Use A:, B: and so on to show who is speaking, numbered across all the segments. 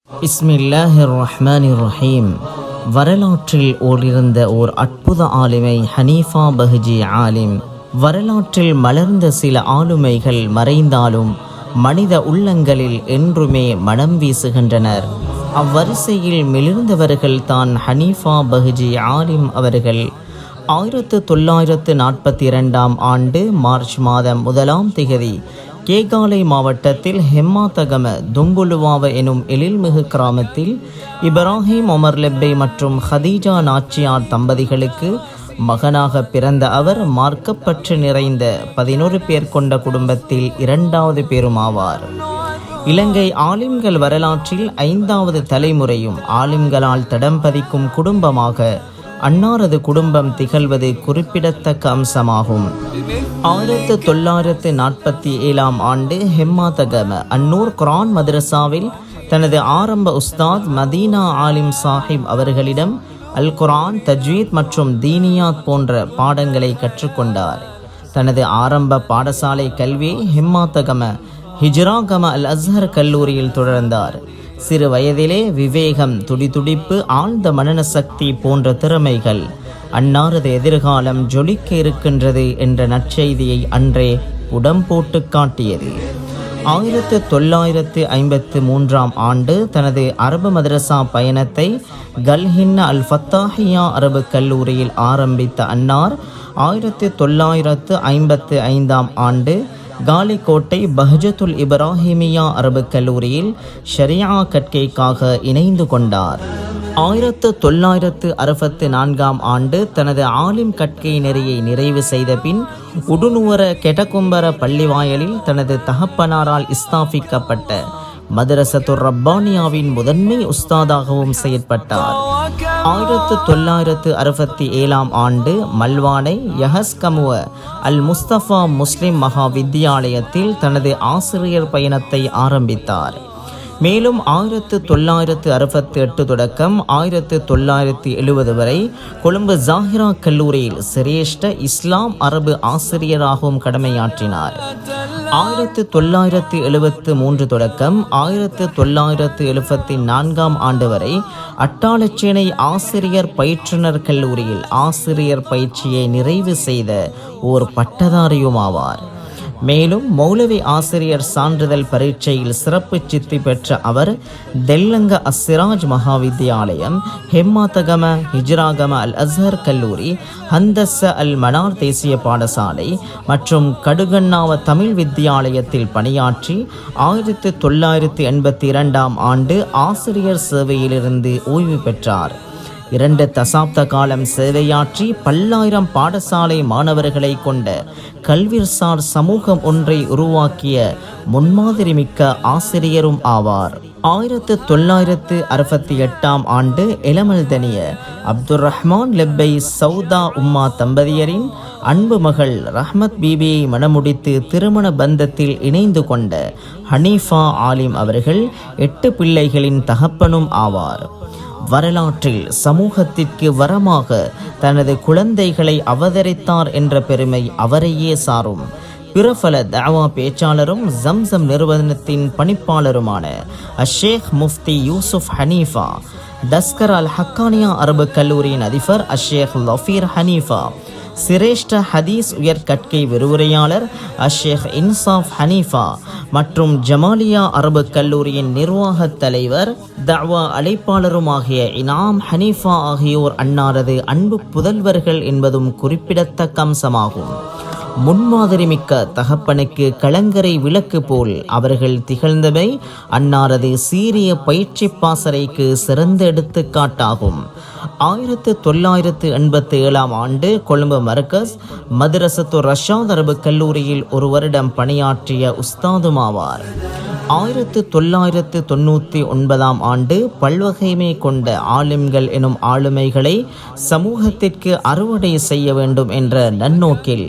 A: பிஸ்மில்லாஹிர் ரஹ்மானிர் ரஹீம். வரலாற்றில் ஓரிருந்த ஓர் அற்புத ஆளுமை ஹனீஃபா பஹ்ஜி ஆலிம். வரலாற்றில் மலர்ந்த சில ஆளுமைகள் மறைந்தாலும் மனித உள்ளங்களில் என்றுமே மனம் வீசுகின்றனர். அவ்வரிசையில் மிளிர்ந்தவர்கள் தான் ஹனீஃபா பஹ்ஜி ஆலிம் அவர்கள். 1942 ஆண்டு மார்ச் மாதம் 1ஆம் திகதி கேகாலை மாவட்டத்தில் ஹெம்மாத்தகம தும்புலுவாவ எனும் எழில்மிகு கிராமத்தில் இப்ராஹிம் ஒமர் லெப்பை மற்றும் ஹதீஜா நாச்சியார் தம்பதிகளுக்கு மகனாக பிறந்த அவர் மார்க்கப்பற்று நிறைந்த 11 பேர் கொண்ட குடும்பத்தில் 2வது பேருமாவார். இலங்கை ஆலிம்கள் வரலாற்றில் 5வது தலைமுறையும் ஆலிம்களால் தடம் பதிக்கும் குடும்பமாக அன்னாரது குடும்பம் திகழ்வது குறிப்பிடத்தக்க அம்சமாகும். 1947 ஆண்டு ஹெம்மாத்தகம அன்னூர் குர்ஆன் மதரசாவில் தனது ஆரம்ப உஸ்தாத் மதீனா ஆலிம் சாஹிப் அவர்களிடம் அல் குர்ஆன், தஜ்வீத் மற்றும் தீனியாத் போன்ற பாடங்களை கற்றுக்கொண்டார். தனது ஆரம்ப பாடசாலை கல்வியை ஹெம்மாத்தகம ஹிஜ்ராகம அல் அஸ்ஹர் கல்லூரியில் தொடர்ந்தார். சிறு வயதிலே விவேகம், துடிதுடிப்பு, ஆழ்ந்த மனன சக்தி போன்ற திறமைகள் அன்னாரது எதிர்காலம் ஜொலிக்க இருக்கின்றது என்ற நற்செய்தியை அன்றே உடம் போட்டு காட்டியது. 1953 ஆண்டு தனது அரபு மதரசா பயணத்தை கல்ஹின்ன அல் ஃபத்தாஹியா அரபு கல்லூரியில் ஆரம்பித்த அன்னார் 1955 ஆண்டு காலிக்கோட்டை பஹ்ஜத்துல் இப்ராஹிமியா அரபு கல்லூரியில் ஷரியா கற்கைக்காக இணைந்து கொண்டார். 1964 ஆண்டு தனது ஆலிம் கற்கை நெறியை நிறைவு செய்த பின் உடுநுவர கெடகும்பர பள்ளிவாயலில் தனது தகப்பனாரால் ஸ்தாபிக்கப்பட்ட மதரசத்துர் ரப்பானியாவின் முதன்மை உஸ்தாதாகவும் செயற்பட்டார். 1967 ஆண்டு மல்வானை யஹஸ்கமுவ அல் முஸ்தபா முஸ்லிம் மகா வித்தியாலயத்தில் தனது ஆசிரியர் பயணத்தை ஆரம்பித்தார். மேலும் 1968 தொடக்கம் 1970 வரை கொழும்பு ஜாஹிரா கல்லூரியில் சிரேஷ்ட இஸ்லாம் அரபு ஆசிரியராகவும் கடமையாற்றினார். 1973 தொடக்கம் 1974 ஆண்டு வரை அட்டாளச்சேனை ஆசிரியர் பயிற்றுனர் கல்லூரியில் ஆசிரியர் பயிற்சியை நிறைவு செய்த ஓர் பட்டதாரியுமாவார். மேலும் மௌலவி ஆசிரியர் சான்றிதழ் பரீட்சையில் சிறப்பு சித்தி பெற்ற அவர் தெல்லங்க அஸ்ஸிராஜ் மகாவித்தியாலயம், ஹெம்மாத்தகம ஹிஜ்ராகம அல் அஸ்ஹர் கல்லூரி, ஹந்தஸ அல் மனார் தேசிய பாடசாலை மற்றும் கடுகண்ணாவ தமிழ் வித்தியாலயத்தில் பணியாற்றி 1982 ஆண்டு ஆசிரியர் சேவையிலிருந்து ஓய்வு பெற்றார். 2 தசாப்த காலம் சேவையாற்றி பல்லாயிரம் பாடசாலை மாணவர்களை கொண்ட கல்விசார் சமூகம் ஒன்றை உருவாக்கிய முன்மாதிரி மிக்க ஆசிரியரும் ஆவார். 1968 ஆண்டு எலமல்தனிய அப்துர் ரஹ்மான் லெப்பை சௌதா உம்மா தம்பதியரின் அன்பு மகள் ரஹ்மத் பீபியை மணமுடித்து திருமண பந்தத்தில் இணைந்து கொண்ட ஹனீஃபா ஆலிம் அவர்கள் 8 பிள்ளைகளின் தகப்பனும் ஆவார். வரலாற்றில் சமூகத்திற்கு வரமாக தனது குழந்தைகளை அவதரித்தார் என்ற பெருமை அவரையே சாரும். பிரபல தஅவா பேச்சாளரும் ஜம்சம் நிறுவனத்தின் பணிப்பாளருமான அஷேக் முஃப்தி யூசுப் ஹனீஃபா, தஸ்கர் அல் ஹக்கானியா அரபு கல்லூரியின் அதிபர் அஷேக் லஃபீர் ஹனீஃபா, சிரேஷ்ட ஹதீஸ் உயர் கற்கை விரிவுரையாளர் அஷேக் இன்சாஃப் ஹனீஃபா மற்றும் ஜமாலியா அரபு கல்லூரியின் நிர்வாக தலைவர், தஅவா அழைப்பாளருமாகிய இனாம் ஹனீஃபா ஆகியோர் அன்னாரது அன்பு புதல்வர்கள் என்பதும் குறிப்பிடத்தக்க அம்சமாகும். முன்மாதிரி மிக்க தகப்பனுக்கு கலங்கரை விளக்கு போல் அவர்கள் திகழ்ந்தவை அன்னாரது சீரிய பயிற்சி பாசறைக்கு சிறந்த எடுத்துக்காட்டாகும். 1987 ஆண்டு கொழும்பு மர்கஸ் மதரசத்துர் ரஷாத் அரபு கல்லூரியில் 1 வருடம் பணியாற்றிய உஸ்தாதுமாவார். 1999 ஆண்டு பல்வகைமை கொண்ட ஆலிம்கள் எனும் ஆளுமைகளை சமூகத்திற்கு அறுவடை செய்ய வேண்டும் என்ற நன்னோக்கில்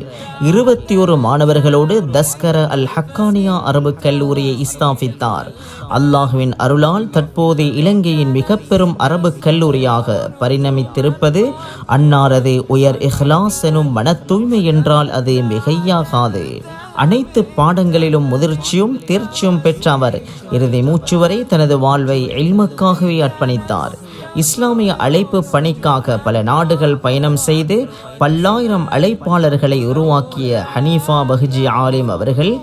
A: 21 மாணவர்களோடு தஸ்கர அல் ஹக்கானியா அரபு கல்லூரியை ஸ்தாபித்தார். அல்லாஹுவின் அருளால் தற்போது இலங்கையின் மிக பெரும் அரபு கல்லூரியாக பரிணமித்திருப்பது அன்னாரது உயர் இஹ்லாஸ் எனும் மன தூய்மை என்றால் அது மிகையாகாது. அனைத்து பாடங்களிலும் முதிர்ச்சியும் தேர்ச்சியும் பெற்ற அவர் இறுதி மூச்சு வரை தனது வாழ்வை இல்முக்காகவே அர்ப்பணித்தார். இஸ்லாமிய அழைப்பு பணிக்காக பல நாடுகள் பயணம் செய்து பல்லாயிரம் அழைப்பாளர்களை உருவாக்கிய ஹனீஃபா பஹ்ஜி ஆலிம் அவர்கள்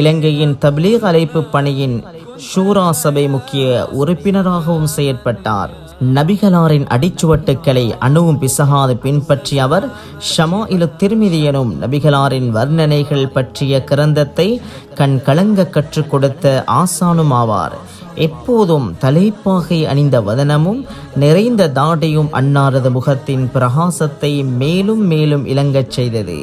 A: இலங்கையின் தப்லீக் அழைப்பு பணியின் ஷூரா சபை முக்கிய உறுப்பினராகவும் செயற்பட்டார். நபிகளாரின் அடிச்சுவட்டுக்களை அணுவும் பிசகாது பின்பற்றிய அவர் ஷமாயிலு திர்மிதி எனும் நபிகளாரின் வர்ணனைகள் பற்றிய கிரந்தத்தை கண் கலங்க கற்றுக் கொடுத்த ஆசானும் ஆவார். எப்போதும் தலைப்பாகை அணிந்த வதனமும் நிறைந்த தாடியும் அன்னாரது முகத்தின் பிரகாசத்தை மேலும் மேலும் இலங்கச் செய்தது.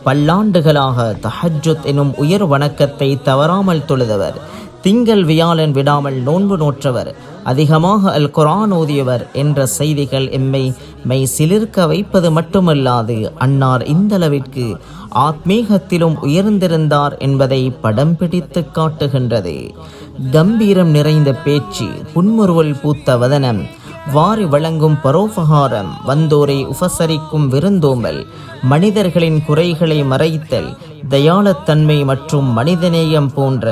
A: பல்லாண்டுகளாக தஹஜ்ஜுத் எனும் உயர் வணக்கத்தை தவறாமல் தொழுதவர், திங்கள் வியாழன் விடாமல் நோன்பு நோற்றவர், அதிகமாக அல் குர்ஆன் ஓதியவர் என்ற செய்திகள் எம்மை மெய் சிலிர்க்க வைப்பது மட்டுமல்லாது அன்னார் இந்தளவிற்கு ஆத்மீகத்திலும் உயர்ந்திருந்தார் என்பதை படம் பிடித்து காட்டுகின்றது. கம்பீரம் நிறைந்த பேச்சு, புன்முறுவல் பூத்த வதனம், வாரி வழங்கும் பரோபகாரம், வந்தோரை உபசரிக்கும் விருந்தோம்பல், மனிதர்களின் குறைகளை மறைத்தல், தயாளத்தன்மை மற்றும் மனிதநேயம் போன்ற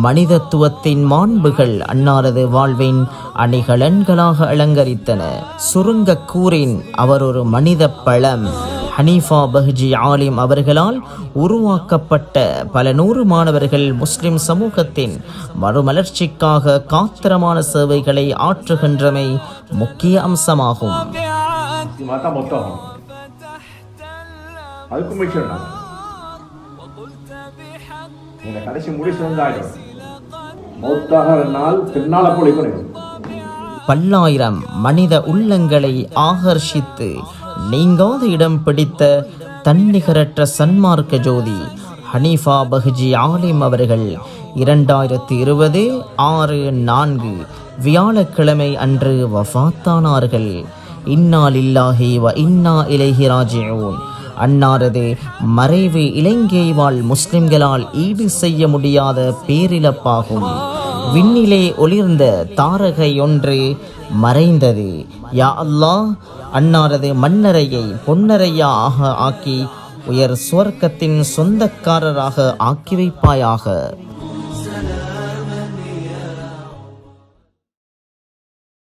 A: மனிதத்துவத்தின் மாண்புகள் அன்னாரது வாழ்வின் அணிகலன்களாக அலங்கரித்தன. சுருங்க கூறின் அவர் ஒரு மனித பழம். ஹனீஃபா பஹ்ஜி ஆலிம் அவர்களால் உருவாக்கப்பட்ட பல நூறு மாணவர்கள் முஸ்லிம் சமூகத்தின் மறுமலர்ச்சிக்காக காத்திரமான சேவைகளை ஆற்றுகின்றமை முக்கிய அம்சமாகும். பல்லாயிரம் மனித உள்ளங்களை ஆகர்ஷித்து நீங்காத இடம் பிடித்த தன்னிகரற்ற சன்மார்க்க ஜோதி ஹனீஃபா பஹ்ஜி ஆலிம் அவர்கள் 2020 6/4 வியாழக்கிழமை அன்று வஃபாத்தானார்கள். இன்னா லில்லாஹி வ இன்னா இலைஹி ராஜிஊன். அன்னாரது மறைவு இலங்கை வாழ் முஸ்லிம்களால் ஈடு செய்ய முடியாத பேரிழப்பாகும். விண்ணிலே ஒளிர்ந்த தாரகை ஒன்று மறைந்தது. யா அல்லாஹ், அன்னாரது மண்ணறையை பொன்னறையாக ஆக்கி உயர் சுவர்க்கத்தின் சொந்தக்காரராக ஆக்கி வைப்பாயாக.